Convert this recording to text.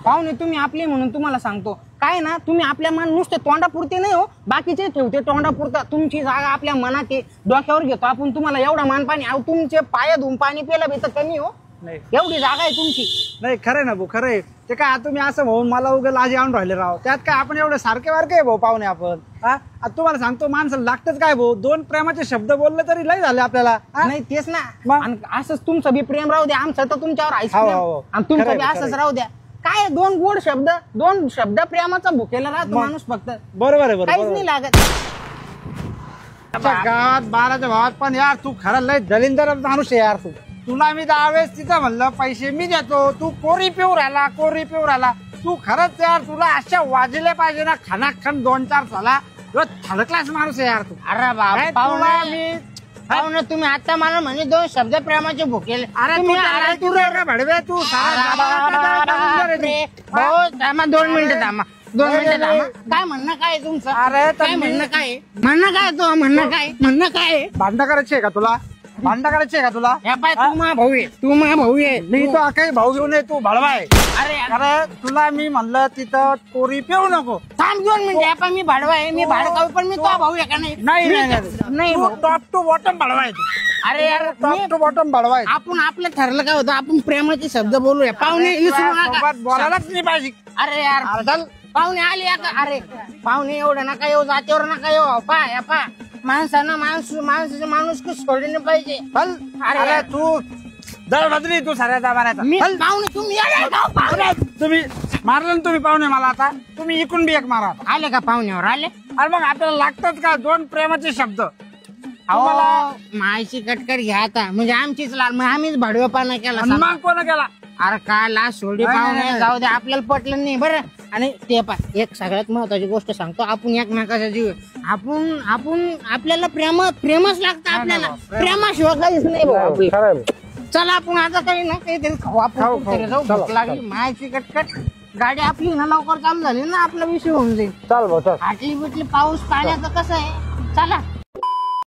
पाहुणे तुम्ही आपले म्हणून तुम्हाला सांगतो काय ना, तुम्ही आपल्या मन नुसते तोंडापुरते नाही हो, बाकीचे ठेवते तोंडापुरता. तुमची जागा आपल्या मनात आहे, डोक्यावर घेतो आपण. तुम्हाला एवढा मानपाणी, अहो तुमचे पाया धुवून पाणी प्यायला भेटत कमी हो, एवढी जागा आहे तुमची. नाही खरंय ना भाऊ, खरंय ते काय तुम्ही असं भाऊ मला उगा लाज आणून राहिले राव. त्यात काय आपण एवढे सारखे वारखे आहे भाऊ पाहुणे आपण. आता तुम्हाला सांगतो माणसाला लागतच काय भाऊ, दोन प्रेमाचे शब्द बोलले तरी लय झाले आपल्याला. नाही तेच ना, आणि असंच तुमचं बी प्रेम राहू द्या, आमचं तर तुमच्यावर आहेच प्रेम, आणि तुमचं बी असंच राहू द्या. काय दोन गोड शब्द, दोन शब्द प्रेमाचा भुकेला राहतो माणूस फक्त. बरोबर आहे, काहीच नाही लागत. गावात बाराच्या भावात पण यार तू खरं लय दलिंदर माणूस आहे यार. तुला मी 10 वेळेस तिथं म्हणलं पैसे मी देतो, तू कोरी पिऊ राहिला, कोरी पिऊ राहिला. तू खरंच यार तुला अशा वाजले पाहिजे ना खणाखण 2-4 साला. थर्ड क्लास माणूस आहे यार तू. अरे बाबा पाहुणे तुम्ही आता मला म्हणजे 2 शब्द प्रेमाचे भुकेले. अरे तू भडवे तू 2 मिनिटं थांबा, 2 मिनिटं थांबा. काय म्हणणं काय तुमचं? अरे काय म्हणणं काय, म्हणणं काय तो, म्हणणं काय भांडण करायची आहे का तुला? भांडण करायची आहे का तुला? या पाय तू मा भाऊ आहे, तू मा भाऊ आहे. मी तो काही भाऊ घेऊन ये, तू भडवा आहे. अरे तुला मी म्हणलं तिथं कोरी पिऊ नको. थांब 2 मिनिटं. या पाय मी भाडवा आहे, मी भाडकाऊ, पण मी तो भाऊ आहे का नाही? नाही टॉप टू बॉटम भडवा आहे तू. अरे यार टॉप टू बॉटम भडवा आहे. आपण आपलं ठरलं काय होतं, आपण प्रेमाचे शब्द बोलूया. पाहुणे बोलायलाच नाही पाहिजे. अरे यार पाहुणे आले अरे पाहुणे एवढं नका येऊ, जातीवर नका येऊ. पा माणसानं माणूस सोडले पाहिजे. अरे तू दळ बदली तू साऱ्या दाबाऱ्याचा. पाहुणे तुम्ही मारलं ना तुम्ही पाहुणे मला. आता तुम्ही इकून बी एक मारा. आले का पाहुण्यावर आले? अरे मग आपल्याला लागतात का 2 प्रेमाचे शब्द? अहो मायची कटकट घ्या आता, म्हणजे आमचीच लाल, मग आम्हीच भाडवेपणा केला. मग कोण केला? अरे काय लाच सोडी पाहुणे, जाऊ दे आपल्याला पटलं नाही बरं. आणि ते एक सगळ्यात महत्वाची गोष्ट सांगतो, आपण एकमेकाचा जीव, आपण आपल्याला प्रेमच लागतं. आपल्याला प्रेमाशिवाय काहीच नाही. चला आपण आता काही ना काहीतरी खाऊ, आपण जाऊ, भूक लागली. मायची कटकट गाडी आपली ना लवकर चालू झाली ना, आपला विषय होऊन जाईल. चाल भाऊ, आटली बिटली पाऊस पाण्याचं कसं आहे. चला.